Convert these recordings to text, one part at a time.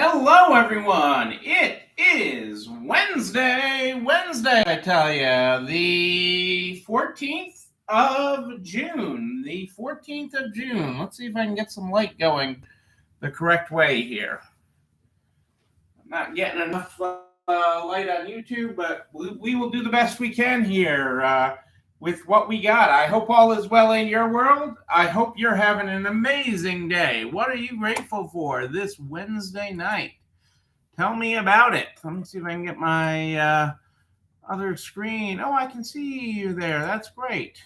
Hello, everyone. It is Wednesday, I tell you, the 14th of June. The 14th of June. Let's see if I can get some light going the correct way here. I'm not getting enough light on YouTube, but we will do the best we can here with what we got. I hope all is well in your world. I hope you're having an amazing day. What are you grateful for this Wednesday night? Tell me about it. Let me see if I can get my other screen. Oh, I can see you there. That's great.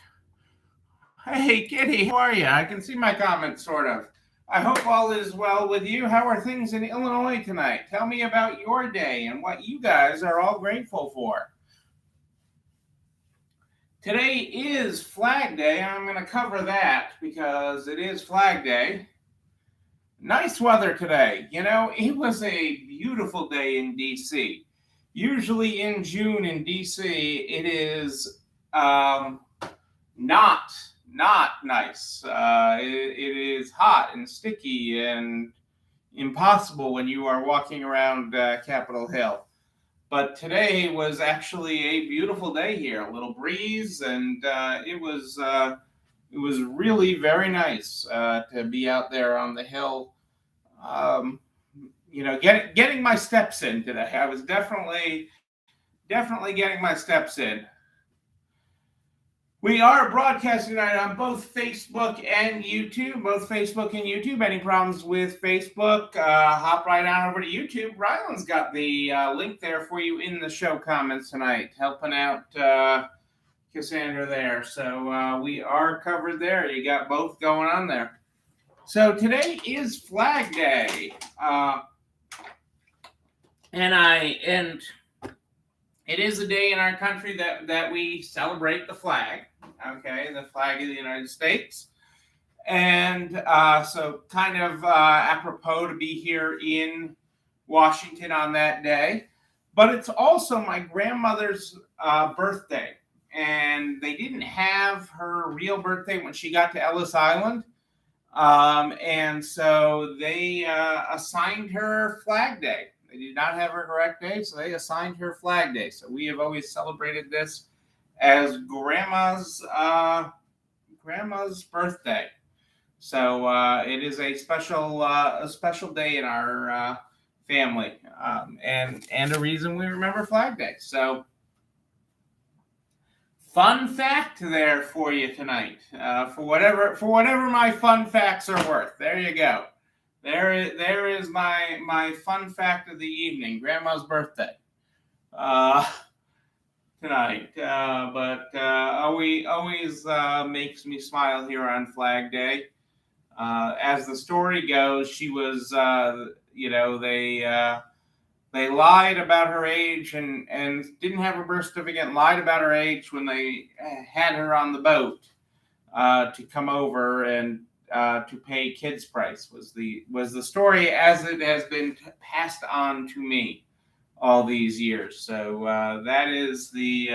Hey, Kitty, how are you? I can see my comments, sort of. I hope all is well with you. How are things in Illinois tonight? Tell me about your day and what you guys are all grateful for. Today is Flag Day. I'm going to cover that because it is Flag Day. Nice weather today. You know, it was a beautiful day in D.C. Usually in June in D.C., it is not nice. It is hot and sticky and impossible when you are walking around Capitol Hill. But today was actually a beautiful day here. A little breeze, and it was really very nice to be out there on the hill. Getting my steps in today. I was definitely getting my steps in. We are broadcasting tonight on both Facebook and YouTube. Any problems with Facebook, hop right on over to YouTube. Ryland's got the link there for you in the show comments tonight, helping out Cassandra there. So we are covered there. You got both going on there. So today is Flag Day. And it is a day in our country that we celebrate the flag, okay, the flag of the United States. And so kind of apropos to be here in Washington on that day. But it's also my grandmother's birthday. And they didn't have her real birthday when she got to Ellis Island. And so they assigned her Flag Day. They did not have her correct day, so they assigned her Flag Day. So we have always celebrated this as Grandma's birthday. So it is a special day in our family, and a reason we remember Flag Day. So fun fact there for you tonight, for whatever my fun facts are worth. There you go. There is my fun fact of the evening, Grandma's birthday tonight. But always makes me smile here on Flag Day. As the story goes, she was, they lied about her age and didn't have her birth certificate, lied about her age when they had her on the boat to come over and to pay kids' price was the story as it has been passed on to me all these years. So that is the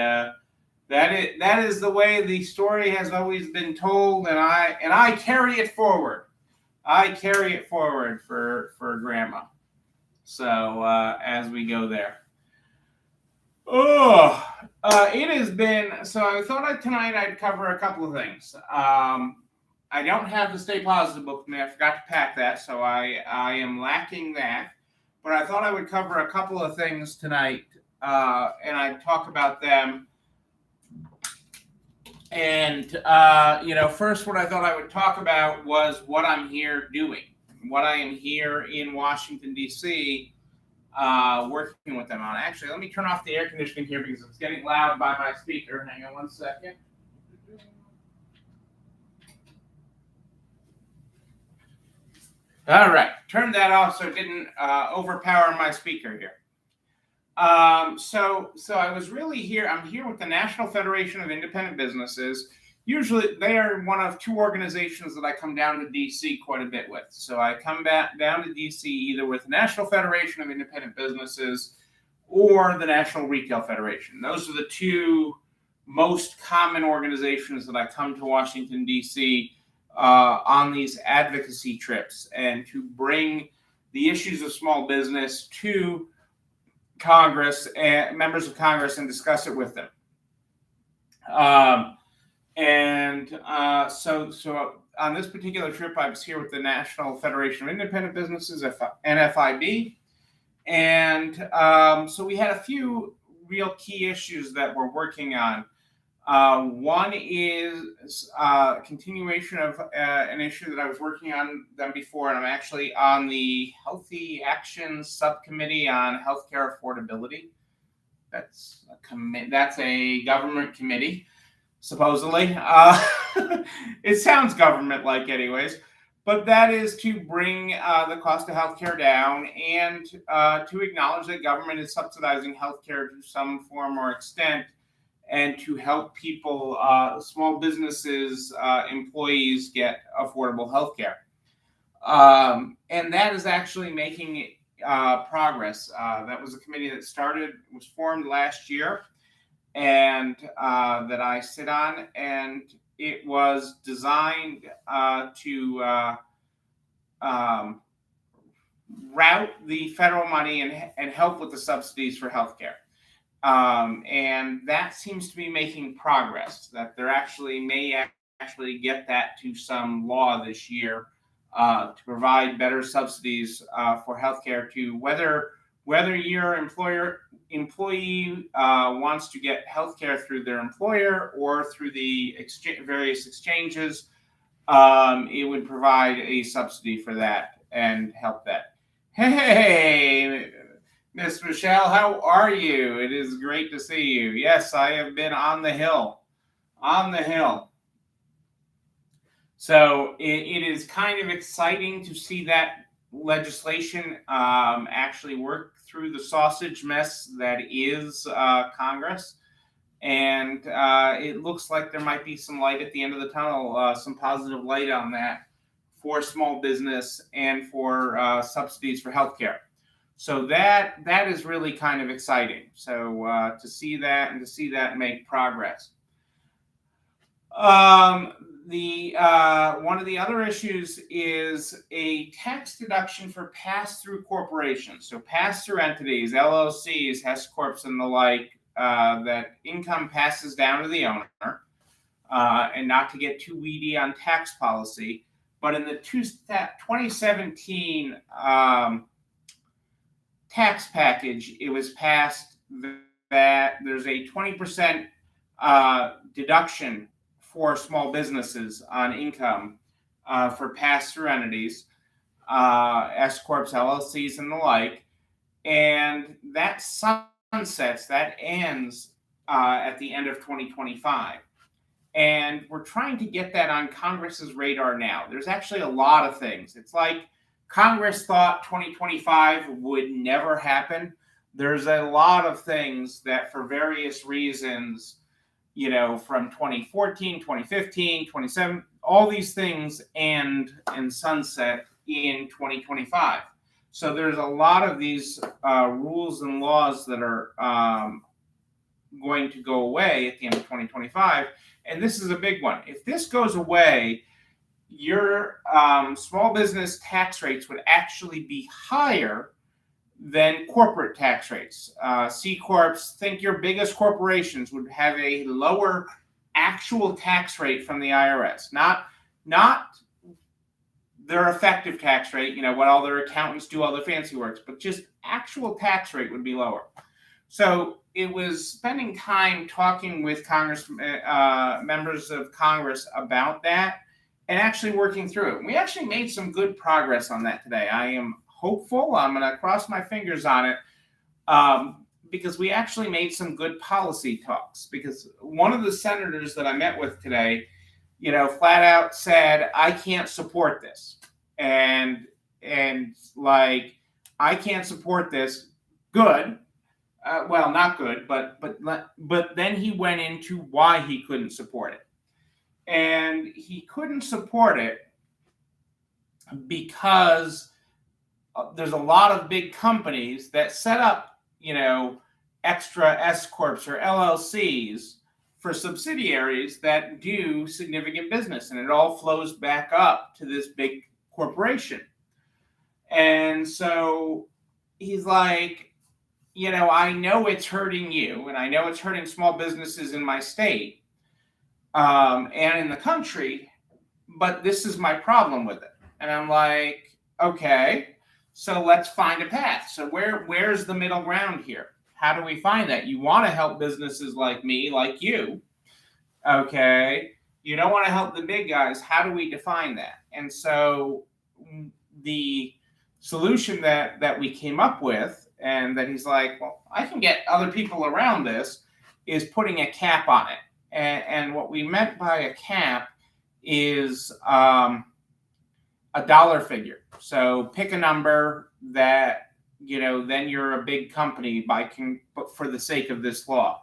way the story has always been told, and I carry it forward. I carry it forward for Grandma. So as we go there. It has been, so I thought tonight I'd cover a couple of things. I don't have the Stay Positive book with me. I forgot to pack that, so I am lacking that. But I thought I would cover a couple of things tonight, and I'd talk about them. And, first what I thought I would talk about was what I'm here doing. What I am here in Washington, D.C., working with them on. Actually, let me turn off the air conditioning here because it's getting loud by my speaker. Hang on one second. All right, turn that off so it didn't overpower my speaker here. So I was really here. I'm here with the National Federation of Independent Businesses. Usually, they are one of two organizations that I come down to D.C. quite a bit with. So I come back down to D.C. either with the National Federation of Independent Businesses or the National Retail Federation. Those are the two most common organizations that I come to Washington, D.C. On these advocacy trips and to bring the issues of small business to Congress and members of Congress and discuss it with them. So on this particular trip, I was here with the National Federation of Independent Businesses, NFIB. And so we had a few real key issues that we're working on. One is a continuation of an issue that I was working on them before, and I'm actually on the Healthy Actions Subcommittee on Healthcare Affordability. That's a government committee, supposedly. It sounds government-like anyways. But that is to bring the cost of healthcare down and to acknowledge that government is subsidizing healthcare to some form or extent, and to help people, small businesses, employees get affordable healthcare. And that is actually making progress. That was a committee that was formed last year, and that I sit on, and it was designed to route the federal money and help with the subsidies for healthcare. And that seems to be making progress, that there may actually get that to some law this year to provide better subsidies for healthcare to whether your employee wants to get healthcare through their employer or through the various exchanges. It would provide a subsidy for that and help that. Hey, Miss Michelle, how are you? It is great to see you. Yes, I have been on the Hill. So it is kind of exciting to see that legislation actually work through the sausage mess that is Congress. And it looks like there might be some light at the end of the tunnel, some positive light on that for small business and for subsidies for healthcare. So that is really kind of exciting. So to see that and to see that make progress. One of the other issues is a tax deduction for pass-through corporations. So pass-through entities, LLCs, S corps, and the like, that income passes down to the owner, and not to get too weedy on tax policy. But in the 2017 tax package, it was passed that there's a 20% deduction for small businesses on income for pass-through entities, S corps, LLCs, and the like, and that ends at the end of 2025. And we're trying to get that on Congress's radar now. There's actually a lot of things. It's like Congress thought 2025 would never happen. There's a lot of things that for various reasons, from 2014, 2015, 2017, all these things end and sunset in 2025. So there's a lot of these rules and laws that are going to go away at the end of 2025. And this is a big one. If this goes away, your small business tax rates would actually be higher than corporate tax rates. C corps, think your biggest corporations would have a lower actual tax rate from the IRS, not their effective tax rate, what all their accountants do, all the fancy works, but just actual tax rate would be lower. So it was spending time talking with members of Congress about that and actually working through it. We actually made some good progress on that today. I am hopeful. I'm going to cross my fingers on it because we actually made some good policy talks. Because one of the senators that I met with today, flat out said, I can't support this. And I can't support this. Good. Well, not good, but then he went into why he couldn't support it. And he couldn't support it because there's a lot of big companies that set up, extra S corps or LLCs for subsidiaries that do significant business, and it all flows back up to this big corporation. And so he's like, I know it's hurting you, and I know it's hurting small businesses in my state and in the country, but this is my problem with it. And I'm like, okay, so let's find a path. So where's the middle ground here? How do we find that? You want to help businesses like me, like you, okay? You don't want to help the big guys. How do we define that? And so the solution that we came up with, and that he's like, well, I can get other people around this, is putting a cap on it. And what we meant by a cap is a dollar figure. So pick a number that, then you're a big company for the sake of this law.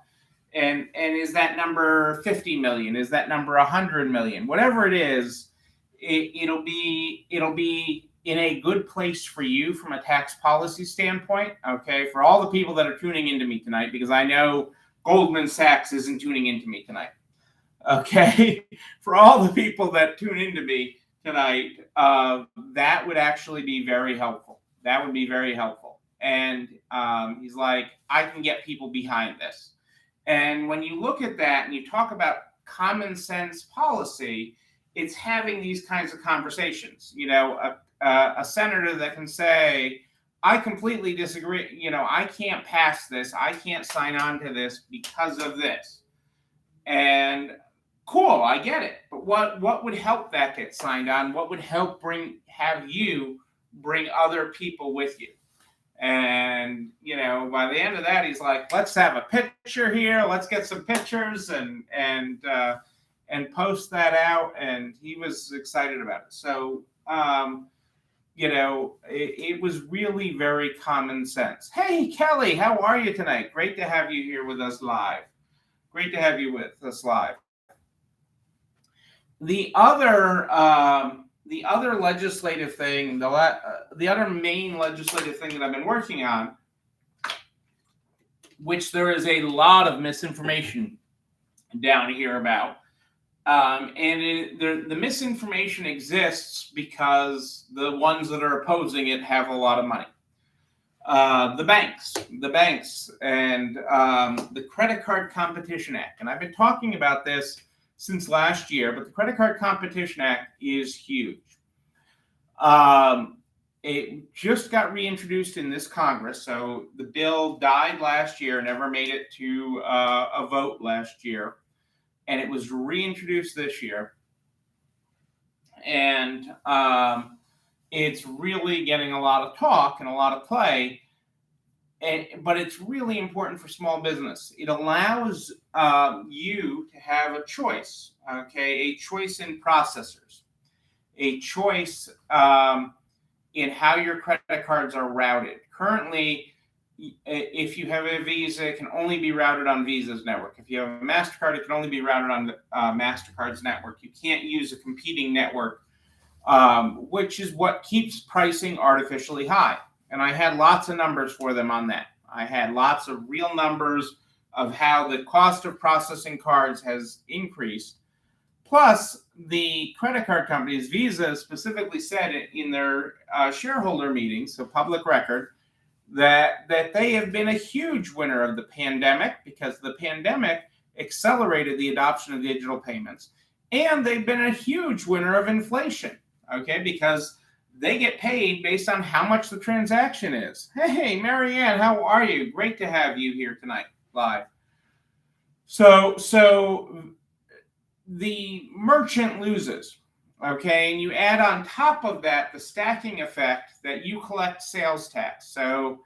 And is that number 50 million? Is that number 100 million? Whatever it is, it'll be in a good place for you from a tax policy standpoint. Okay, for all the people that are tuning into me tonight, because I know Goldman Sachs isn't tuning into me tonight. Okay, for all the people that tune into me tonight, that would actually be very helpful. That would be very helpful. And he's like, I can get people behind this. And when you look at that and you talk about common sense policy, it's having these kinds of conversations. A senator that can say, I completely disagree. I can't pass this. I can't sign on to this because of this. And cool, I get it. But what would help that get signed on? What would help have you bring other people with you? And, by the end of that, he's like, let's have a picture here. Let's get some pictures and post that out. And he was excited about it. So, it was really very common sense. Hey, Kelly, how are you tonight? Great to have you here with us live. Great to have you with us live. The other legislative thing, the other main legislative thing that I've been working on, which there is a lot of misinformation down here about, the misinformation exists because the ones that are opposing it have a lot of money. The banks, and the Credit Card Competition Act. And I've been talking about this since last year, but the Credit Card Competition Act is huge. It just got reintroduced in this Congress. So the bill died last year, never made it to a vote last year. And it was reintroduced this year. And it's really getting a lot of talk and a lot of play. But it's really important for small business. It allows you to have a choice, a choice in processors, a choice in how your credit cards are routed. Currently, if you have a Visa, it can only be routed on Visa's network. If you have a MasterCard, it can only be routed on MasterCard's network. You can't use a competing network, which is what keeps pricing artificially high. And I had lots of numbers for them on that. I had lots of real numbers of how the cost of processing cards has increased. Plus, the credit card companies, Visa specifically said it in their shareholder meetings, so public record, that they have been a huge winner of the pandemic because the pandemic accelerated the adoption of digital payments. And they've been a huge winner of inflation, because they get paid based on how much the transaction is. Hey, Marianne, how are you? Great to have you here tonight, live. So the merchant loses, and you add on top of that the stacking effect that you collect sales tax. So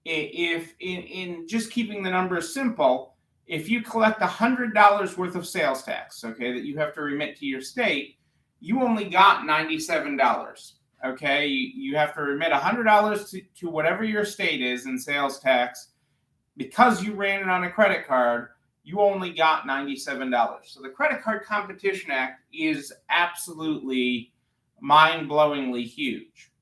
if in just keeping the numbers simple, if you collect $100 worth of sales tax, that you have to remit to your state, you only got $97. You have to remit $100 to whatever your state is in sales tax. Because you ran it on a credit card, you only got $97. So the Credit Card Competition Act is absolutely mind-blowingly huge.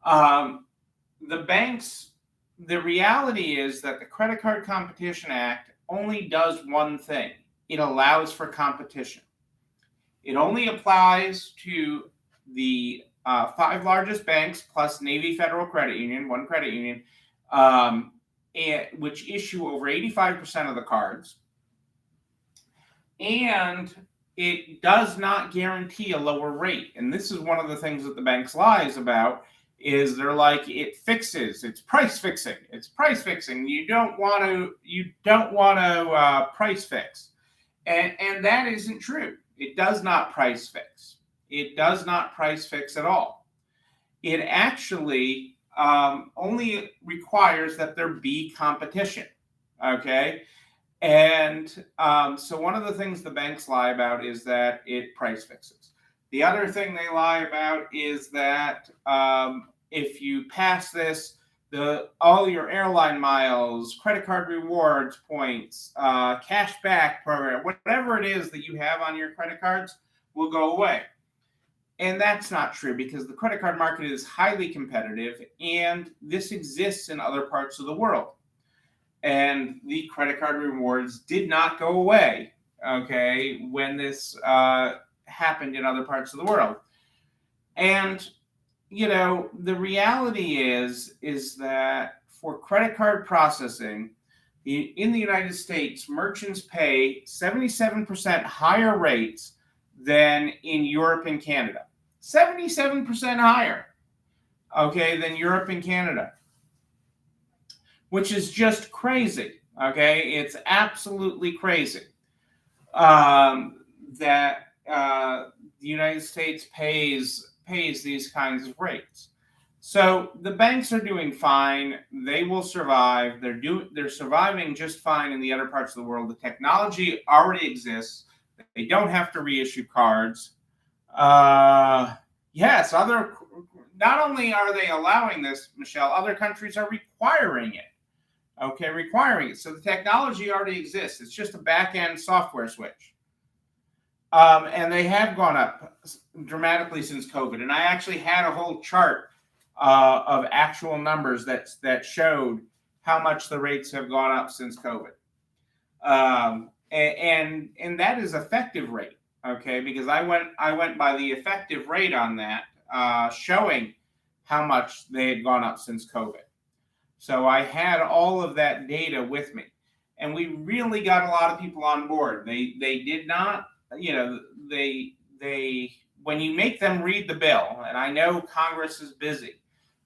The banks, the reality is that the Credit Card Competition Act only does one thing. It allows for competition. It only applies to the five largest banks plus Navy Federal Credit Union, one credit union, which issue over 85% of the cards. And it does not guarantee a lower rate. And this is one of the things that the banks lies about, is they're like, it's price fixing. It's price fixing. You don't want to price fix. And that isn't true. It does not price fix. It does not price fix at all. It actually only requires that there be competition. Okay. And so one of the things the banks lie about is that it price fixes. The other thing they lie about is that if you pass this, all your airline miles, credit card rewards points, cash back program, whatever it is that you have on your credit cards will go away. And that's not true, because the credit card market is highly competitive, and this exists in other parts of the world. And the credit card rewards did not go away, okay, when this happened in other parts of the world. And, the reality is that for credit card processing, in the United States, merchants pay 77% higher rates than in Europe and Canada. 77% higher, okay, than Europe and Canada, which is just crazy, okay? It's absolutely crazy that the United States pays these kinds of rates. So the banks are doing fine. They will survive. They're surviving just fine in the other parts of the world. The technology already exists. They don't have to reissue cards. Yes, not only are they allowing this, Michelle, other countries are requiring it. Okay, requiring it. So the technology already exists. It's just a back-end software switch. And they have gone up dramatically since COVID. And I actually had a whole chart of actual numbers that showed how much the rates have gone up since COVID. And that is effective rate, okay? Because I went by the effective rate on that, showing how much they had gone up since COVID. So I had all of that data with me, and we really got a lot of people on board. They did not, they when you make them read the bill, and I know Congress is busy,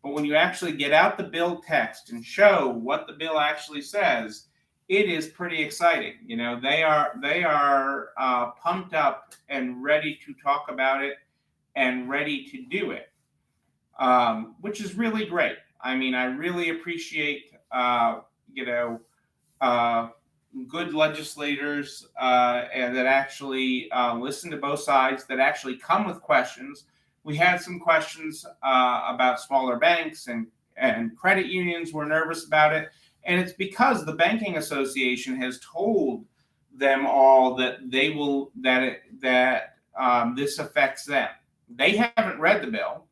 but when you actually get out the bill text and show what the bill actually says, it is pretty exciting. They are pumped up and ready to talk about it and ready to do it, which is really great. I mean, I really appreciate, good legislators and that actually listen to both sides, that actually come with questions. We had some questions about smaller banks and credit unions were nervous about it. And it's because the Banking Association has told them all that this affects them. They haven't read the bill.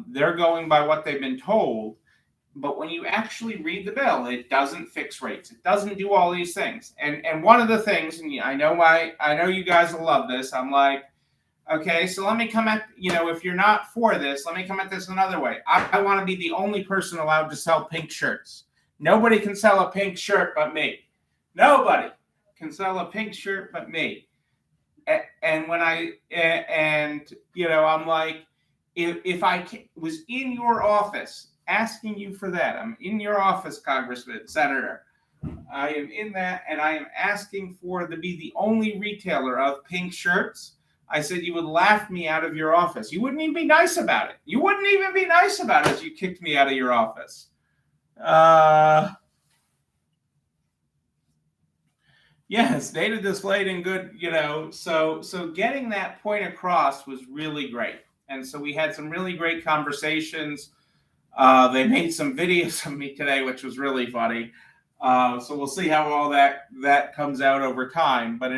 They're going by what they've been told. But when you actually read the bill, it doesn't fix rates. It doesn't do all these things. And one of the things, and I know you guys will love this. I'm like, okay, so let me come at, if you're not for this, let me come at this another way. I want to be the only person allowed to sell pink shirts. Nobody can sell a pink shirt but me. Nobody can sell a pink shirt but me. And when I'm like, if I was in your office asking you for that, I'm in your office, Congressman, Senator, I am in that, and I am asking to be the only retailer of pink shirts, I said you would laugh me out of your office. You wouldn't even be nice about it. You wouldn't even be nice about it if you kicked me out of your office. Yes, data displayed in good, so getting that point across was really great. And so we had some really great conversations. They made some videos of me today, which was really funny. So we'll see how all that comes out over time. But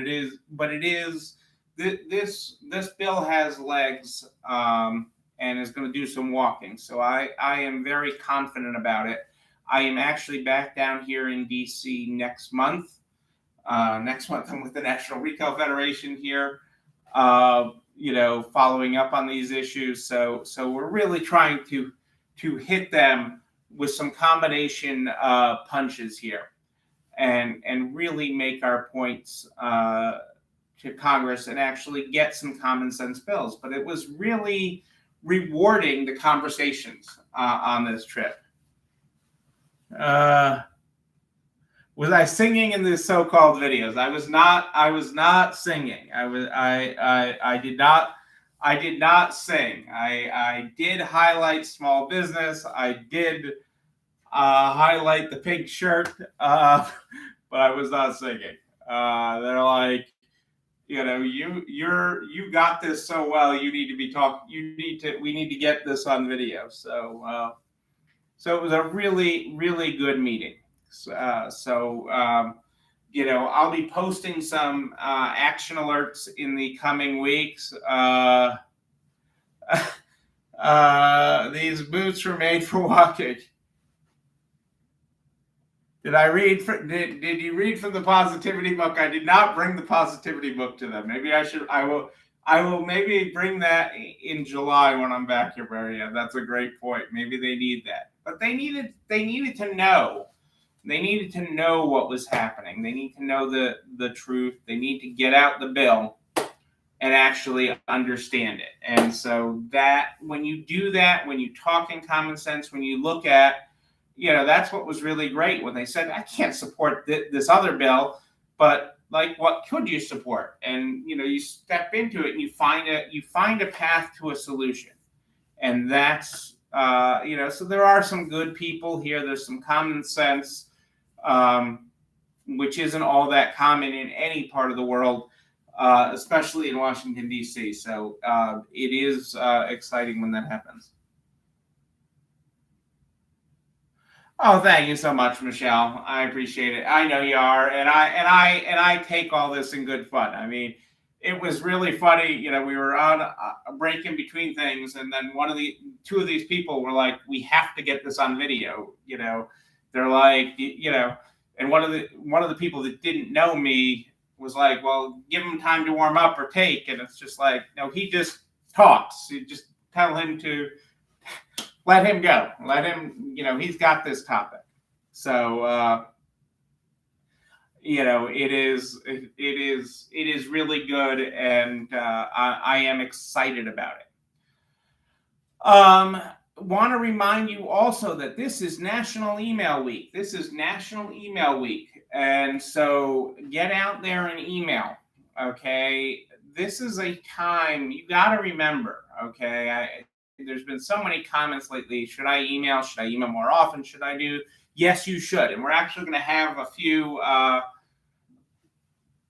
this bill has legs and is going to do some walking. So I am very confident about it. I am actually back down here in DC next month. Next month I'm with the National Retail Federation here. following up on these issues. So we're really trying to hit them with some combination punches here, and really make our points to Congress and actually get some common sense bills. But it was really rewarding, the conversations on this trip. Was I singing in the so-called videos? I was not singing. I did not sing. I did highlight small business. I did highlight the pink shirt, but I was not singing. They're like, you got this so well. You need to be talking. We need to get this on video. So it was a really, really good meeting. I'll be posting some action alerts in the coming weeks. These boots were made for walking. Did you read from the positivity book? I did not bring the positivity book to them. Maybe I will maybe bring that in July when I'm back here, Maria. That's a great point. Maybe they need that. But they needed to know. They needed to know what was happening. They need to know the truth. They need to get out the bill and actually understand it. And so that when you do that, when you talk in common sense, when you look at, that's what was really great when they said, I can't support this other bill, but like, what could you support? And, you step into it and you find a path to a solution. And that's, so there are some good people here. There's some common sense, which isn't all that common in any part of the world, especially in Washington, D.C. So it is exciting when that happens. Oh, thank you so much, Michelle. I appreciate it. I know you are, and I take all this in good fun. I mean, it was really funny. We were on a break in between things, and then two of these people were like, "We have to get this on video." They're like, and one of the people that didn't know me was like, "Well, give him time to warm up or take," and it's just like, no, he just talks. You just tell him to. Let him go. Let him, he's got this topic. So, it is really good, and I am excited about it. Want to remind you also that this is National Email Week. And so get out there and email. Okay, this is a time you got to remember. Okay, there's been so many comments lately. Should I email? Should I email more often? Should I do? Yes, you should. And we're actually going to have a few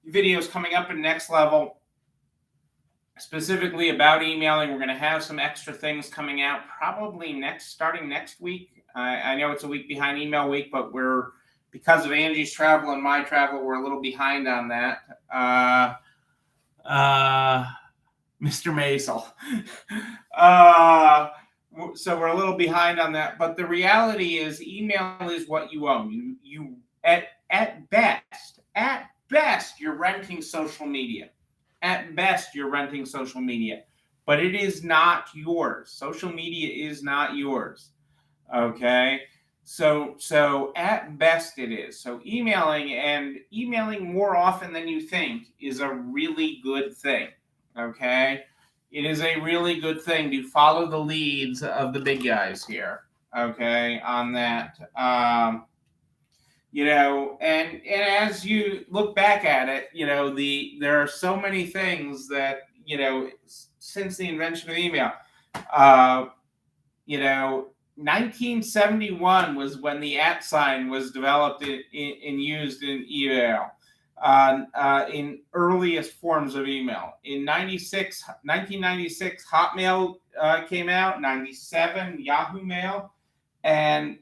videos coming up in Next Level, specifically about emailing. We're going to have some extra things coming out probably starting next week. I know it's a week behind Email Week, but because of Angie's travel and my travel, we're a little behind on that. Mr. Maisel. So we're a little behind on that, but the reality is email is what you own. You at best, you're renting social media. At best, you're renting social media, but it is not yours. Social media is not yours. Okay. So at best it is. So emailing more often than you think is a really good thing. Okay. It is a really good thing to follow the leads of the big guys here. Okay. On that, and as you look back at it, there are so many things that, since the invention of email, 1971 was when the @ sign was developed and used in email, in earliest forms of email. In 1996, Hotmail came out, 97, Yahoo Mail. And,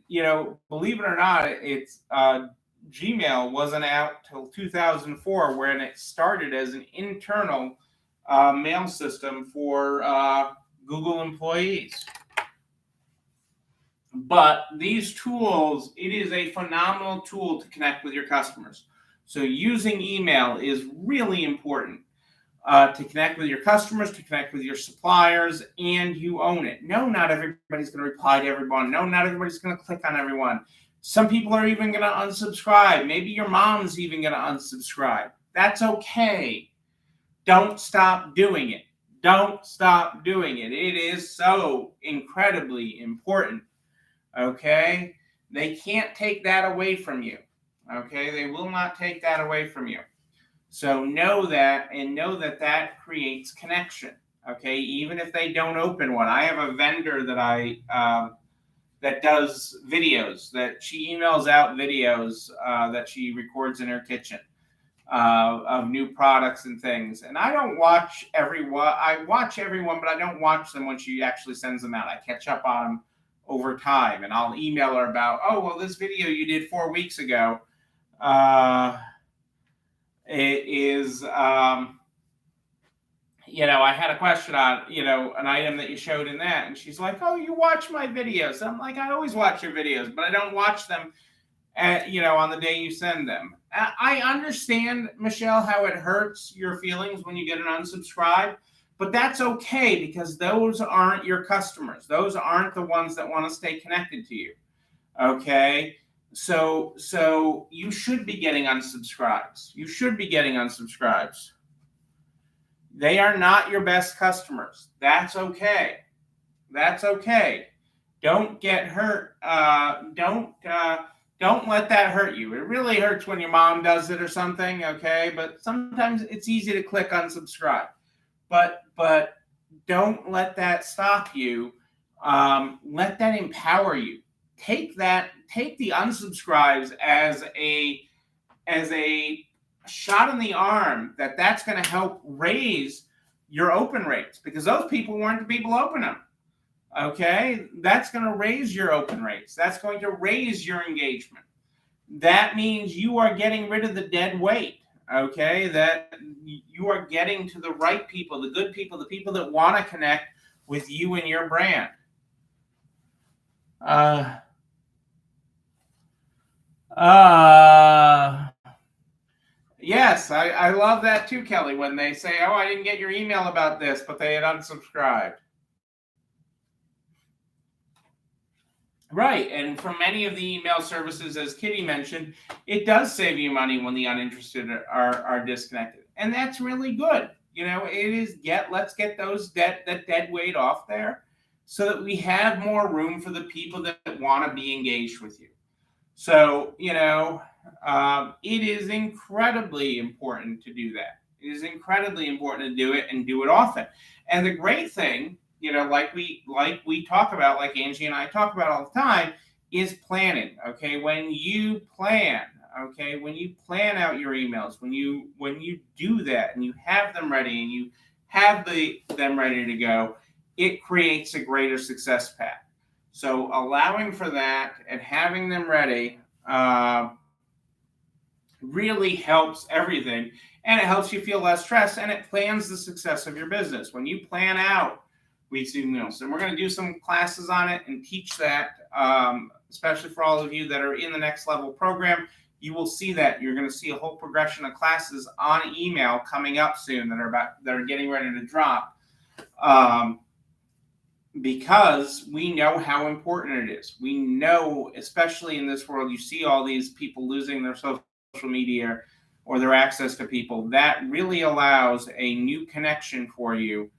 believe it or not, it's Gmail wasn't out till 2004, when it started as an internal mail system for Google employees. But these tools, it is a phenomenal tool to connect with your customers. So using email is really important. to connect with your customers, to connect with your suppliers, and you own it. No, not everybody's going to reply to everyone. No, not everybody's going to click on everyone. Some people are even going to unsubscribe. Maybe your mom's even going to unsubscribe. That's okay. Don't stop doing it. Don't stop doing it. It is so incredibly important. Okay? They can't take that away from you. Okay? They will not take that away from you. So know that, and know that that creates connection. Okay? Even if they don't open one. I have a vendor that that does videos, that she emails out videos that she records in her kitchen of new products and things. And I don't watch everyone. I watch everyone, but I don't watch them when she actually sends them out. I catch up on them over time, and I'll email her about, oh, well, this video you did 4 weeks ago, it is, I had a question on, an item that you showed in that. And she's like, oh, you watch my videos. I'm like, I always watch your videos, but I don't watch them on the day you send them. I understand, Michelle, how it hurts your feelings when you get an unsubscribe, but that's okay, because those aren't your customers. Those aren't the ones that want to stay connected to you. Okay? So you should be getting unsubscribes. You should be getting unsubscribes. They are not your best customers. That's okay. That's okay. Don't get hurt. Don't let that hurt you. It really hurts when your mom does it or something, okay? But sometimes it's easy to click unsubscribe. But don't let that stop you. Let that empower you. Take the unsubscribes as a shot in the arm that's going to help raise your open rates, because those people weren't the people opening them. Okay, that's going to raise your open rates. That's going to raise your engagement. That means you are getting rid of the dead weight. Okay, that you are getting to the right people, the good people, the people that want to connect with you and your brand. Yes, I love that too, Kelly, when they say, oh, I didn't get your email about this, but they had unsubscribed. Right, and for many of the email services, as Kitty mentioned, it does save you money when the uninterested are disconnected, and that's really good. Let's get that dead weight off there, so that we have more room for the people that want to be engaged with you. So it is incredibly important to do that. It is incredibly important to do it, and do it often. And the great thing, like we talk about, like Angie and I talk about all the time, is planning. Okay, when you plan out your emails, when you do that and you have them ready and you have them ready to go, it creates a greater success path. So allowing for that and having them ready really helps everything, and it helps you feel less stressed, and it plans the success of your business. When you plan out weekly meals, and we're going to do some classes on it and teach that, especially for all of you that are in the Next Level program. You will see that you're going to see a whole progression of classes on email coming up soon that are getting ready to drop, because we know how important it is. We know, especially in this world, you see all these people losing their social media or their access to people. That really allows a new connection for you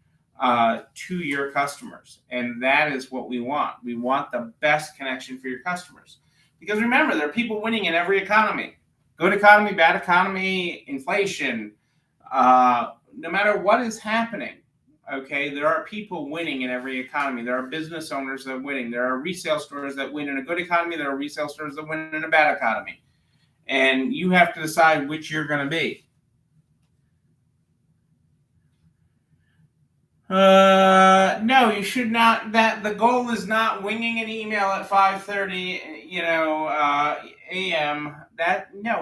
to your customers. And that is what we want. We want the best connection for your customers. Because remember, there are people winning in every economy. Good economy, bad economy, inflation, no matter what is happening. Okay, there are people winning in every economy. There are business owners that are winning. There are resale stores that win in a good economy. There are resale stores that win in a bad economy. And you have to decide which you're going to be. No, you should not. That the goal is not winging an email at 5:30, a.m.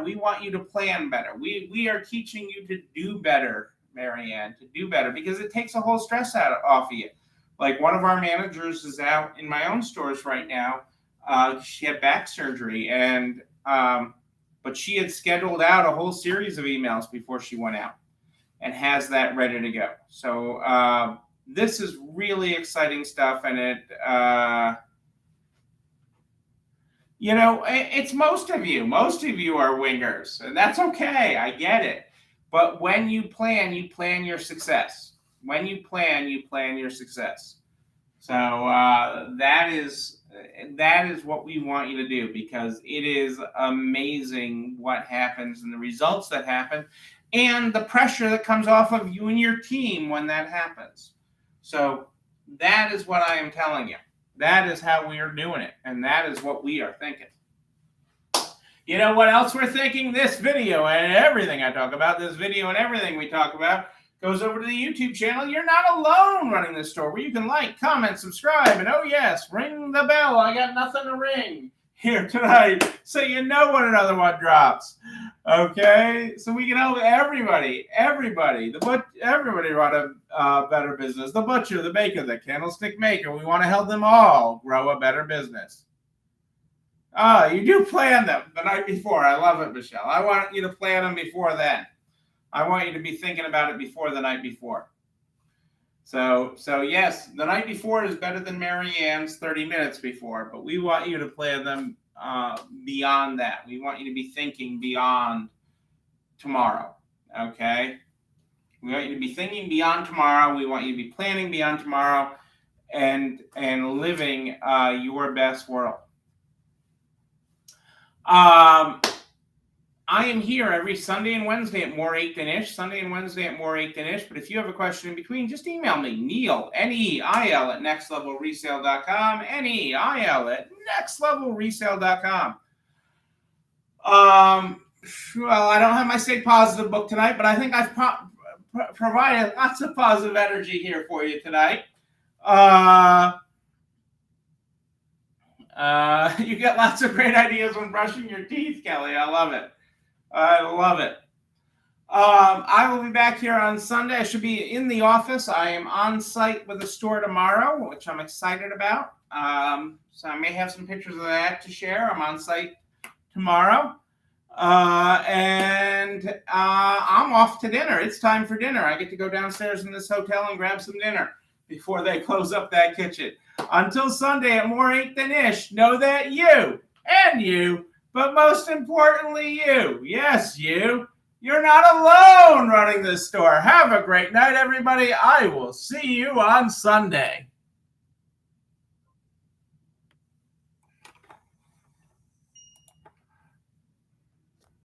We want you to plan better. We are teaching you to do better, Marianne, to do better, because it takes a whole stress off of you. Like, one of our managers is out in my own stores right now. She had back surgery, but she had scheduled out a whole series of emails before she went out. and has that ready to go. So this is really exciting stuff, and it's most of you. Most of you are wingers, and that's okay. I get it. But when you plan your success. When you plan your success. So that is what we want you to do, because it is amazing what happens and the results that happen and the pressure that comes off of you and your team when that happens. So that is what I am telling you. That is how we are doing it, and that is what we are thinking. You know what else we're thinking? This video and everything I talk about, this video and everything we talk about goes over to the YouTube channel. You're not alone running this store, where you can like, comment, subscribe, and oh yes, ring the bell. I got nothing to ring here tonight, so you know when another one drops. Okay, so we can help everybody, everybody run a better business. The butcher, the baker, the candlestick maker. We want to help them all grow a better business. You do plan them the night before. I love it, Michelle. I want you to plan them before then. I want you to be thinking about it before the night before. So yes, the night before is better than Mary Ann's 30 minutes before, but we want you to plan them beyond that. We want you to be thinking beyond tomorrow, okay? We want you to be thinking beyond tomorrow. We want you to be planning beyond tomorrow and living your best world. I am here every Sunday and Wednesday at more 8 than ish. Sunday and Wednesday at more 8 than ish. But if you have a question in between, just email me, Neil, Neil at nextlevelresale.com. Neil at nextlevelresale.com. Well, I don't have my Stay Positive book tonight, but I think I've provided lots of positive energy here for you tonight. You get lots of great ideas when brushing your teeth, Kelly. I love it. I love it. I will be back here on Sunday. I should be in the office. I am on site with the store tomorrow, which I'm excited about. So I may have some pictures of that to share. I'm on site tomorrow. And I'm off to dinner. It's time for dinner. I get to go downstairs in this hotel and grab some dinner before they close up that kitchen. Until Sunday at more 8 than ish, know that you, but most importantly you, yes, you're not alone running this store. Have a great night, everybody. I will see you on Sunday.